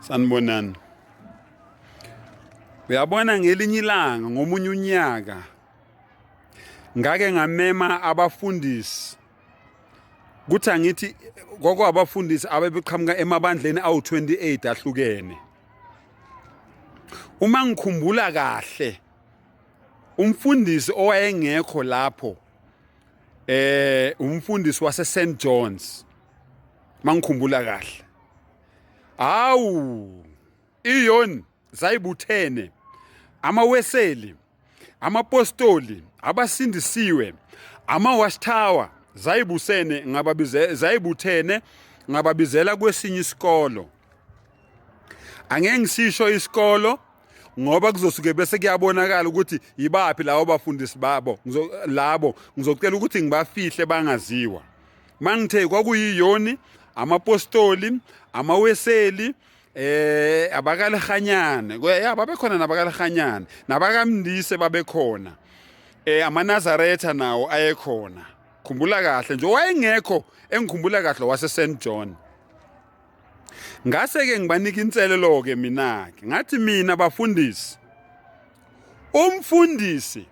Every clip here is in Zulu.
Sanibonani. Uyabona ngelinye ilanga ngomunye unyaka ngake ngamema abafundisi kuthi angithi abafundisi abebeqhamuka emabandleni awu28 ahlukene. Uma ngikhumbula kahle umfundisi owayengekho lapho umfundisi wase St John's mangikhumbula kahle. Awu iyoni zayibuthene amaweseli amapostoli abasindisiwe amawashtower zayibusene zayibuthene ngababizela kwesinye isikolo. Angeke ngisisho isikolo ngoba kuzosuke bese kuyabonakala ukuthi yibaphi lawo bafundisi babo ngizocela ukuthi ngibafihle bangaziwa. Mangithe kwakuyiyoni amapostoli amaweseli abakalehanyane babekhona nabakalehanyane nabakamndise babekhona amanazaretha nawo ayekhona. Khumbula kahle nje wayengekho engikhumbula kahle wase St John. Ngase ke ngibanika inselelo ke mina ke ngathi mina bafundisi umfundisi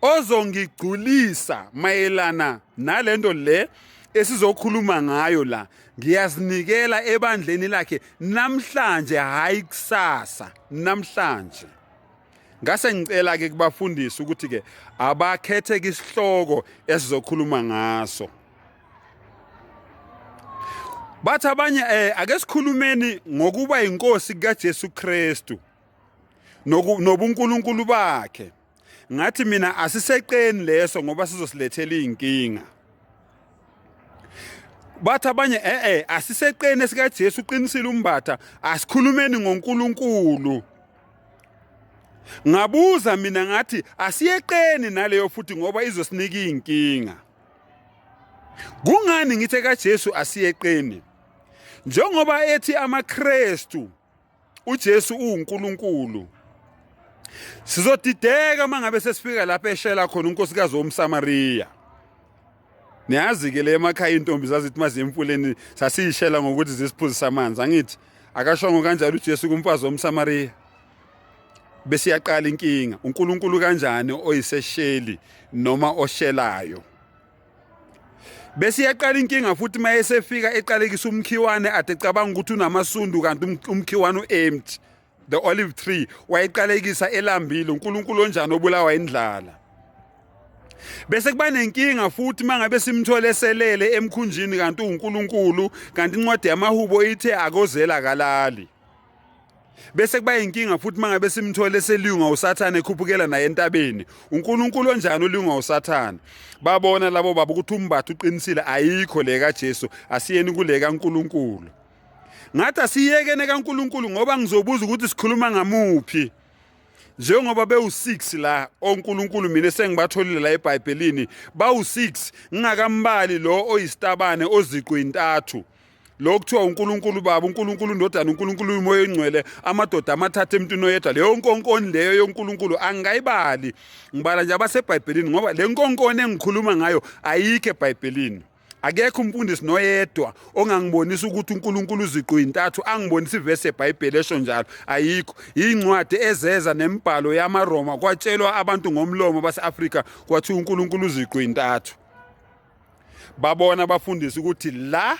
ozongigculisa mayelana nalento le esizokhuluma ngayo la ngiyazinikela ebandleni lakhe namhlanje hayi kusasa namhlanje. Ngase ngicela ke kubafundisi ukuthi ke abakhethe isihloko esizokhuluma ngaso. Bathi abanye ake sikhulumeni ngokuba inkosi kaJesu Kristu nobunkulunkulu bakhe. Ngathi mina asiseqeni leso ngoba sizosilethela inkinga. Bathi abanye asiseqeni esikaJesu uqinisile umbatha asikhulumeni ngoNkulunkulu. Ngabuza mina ngathi asiyeqeni naleyo futhi ngoba izosinika inkinga. Kungani ngithe kaJesu asiyeqeni? Njengoba ethi amaKristu uJesu uNkulunkulu. Sizodideka mangabe sesifika lapha eshela khona unkosikazi womSamariya. Niyazi ke le emakhaya intombi zazithi mazemfuleni sasishela ngokuthi zisiphuzisa amanzi angithi akashongo kanjalo uJesu kumfazi womSamariya. Bese yaqala inkinga uNkulunkulu kanjani oyisesheli noma oshelayo. Bese yaqala inkinga futhi mayesefika eqalekisa umkhiwane ade cabanga ukuthi unamasundu kanti umkhiwane uempty. The olive tree wayeqalekisa elambile uNkulunkulu onjani obulawa indlala. Bese kuba nenkinga futhi mangabe simthole selele emkhunjini kanti uNkulunkulu kanti incwadi yamahubo ithe akozela kalali. Bese kuba inkinga futhi mangabe simthole selunga uSathane ekhuphukela naye entabeni uNkulunkulu onjani olunga uSathane. Babona labo baba ukuthi umbatha uqinisile ayikho le kaJesu asiyeni kule kaNkulunkulu. Ngathi asiyekene kaNkulunkulu ngoba ngizobuza ukuthi sikhuluma ngamuphi. Njengoba bewu6 la oNkulunkulu mina sengibatholile la eBhayibhelini bawu6 ngingakambali lo oyisitabane oziqu intathu. Lo kuthiwa uNkulunkulu Baba uNkulunkulu Ndodana uNkulunkulu uMoya Oyingcwele amadoda amathathu emntwini oyedwa. Leyo nkonkoni leyo yoNkulunkulu angayibali ngibala nje abaseBhayibhelini ngoba le nkonkoni engikhuluma ngayo ayikho eBhayibhelini. Akekho umfundisi noyedwa ongangibonisa ukuthi uNkulunkulu uziqu intathu angibonisa ivesi eBhayibheli esho njalo ayikho. Incwadi ezeza nemibhalo yamaRoma kwatshelwa abantu ngomlomo baseAfrika kwathi uNkulunkulu uziqu intathu. Babona abafundisi ukuthi la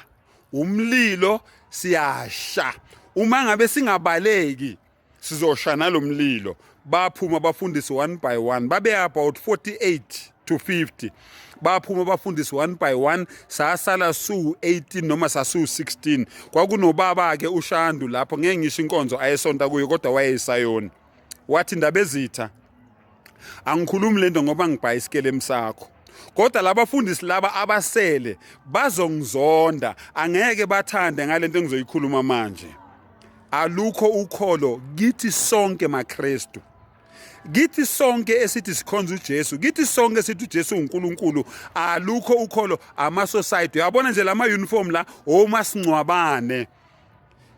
umlilo siyasha uma ngabe singabaleki sizosha nalomlilo. Baphuma abafundisi one by one babe about 48 to 50. Baphuma abafundisi one by one sasala su 18 noma sasu 16. Kwakunobaba ke uShandu lapho ngeke ngisho inkonzo ayesonta kuyo kodwa wayesayona. Wathi indaba ezitha angikhulumi lento ngoba ngibhayisikele emsakho. Kodwa labafundisi laba abasele bazongizonda angeke bathande ngalento engizoyikhuluma manje. Alukho ukholo kithi sonke maKristu. Kithi sonke esithi sikhonza uJesu, kithi sonke sithi uJesu uNkulunkulu, alukho ukholo ama society. Uyabona nje lama uniform la omasingcwabane.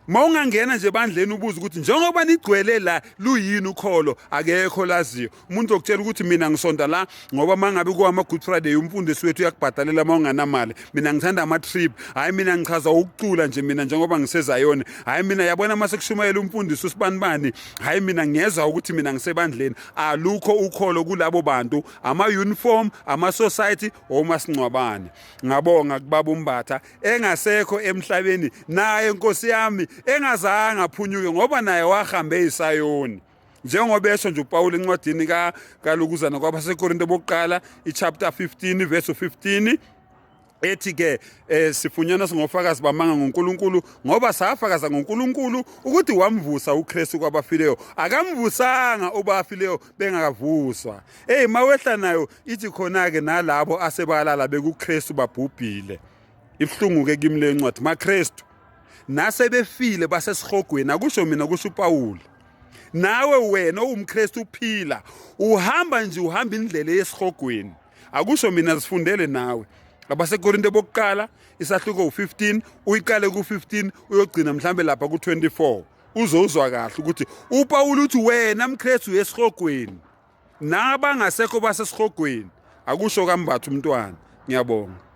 Mawungangena nje bandleni ubuza ukuthi njengoba nigcwele la luyini ukholo akekho laziyo umuntu okutshela ukuthi mina ngisonda la ngoba mangabe kuwama Good Friday umfundisi wethu uyakubhadalela mawunganamali mina ngithanda ama trip hayi mina ngichaza ukucula nje mina njengoba ngisezayona hayi mina yabona mase kushumayela umfundisi usibanibani hayi mina ngiyeza ukuthi mina ngisebandleni alukho ukholo kulabo bantu ama uniform ama society omasingcwabane ngabonga kubaba uMbatha engasekho emhlabeni naye inkosi yami engazange aphunyuke ngoba naye wahambe isayoni njengoba esho nje uPaul encwadini kaLukuzana kwabaseKorinte bokuqala ichapter 15 verse 15 ethi ke sifunyana singofakazi bamanga ngoNkulunkulu ngoba safakaza ngoNkulunkulu ukuthi wamvusa uKristu kwabafileyo akamvusanga obafileyo bengakavuswa mawehla nayo ithi khona ke nalabo asebalala bekuKristu babhubhile ibhlungu ke kimi le ncwadi maKristu nasebefile basesihogweni akusho mina kusho uPaul nawe wena uMkristu uphila uhamba nje uhamba indlela yesihogweni akusho mina sifundele nawe abaseKorinte bokuqala isahluko u15 uyiqale ku15 uyogcina mhlambe lapha ku24 uzozwa kahle ukuthi uPaul uthi wena mKristu yesihogweni nabangasekho basesihogweni akusho kaMbatha umntwana ngiyabonga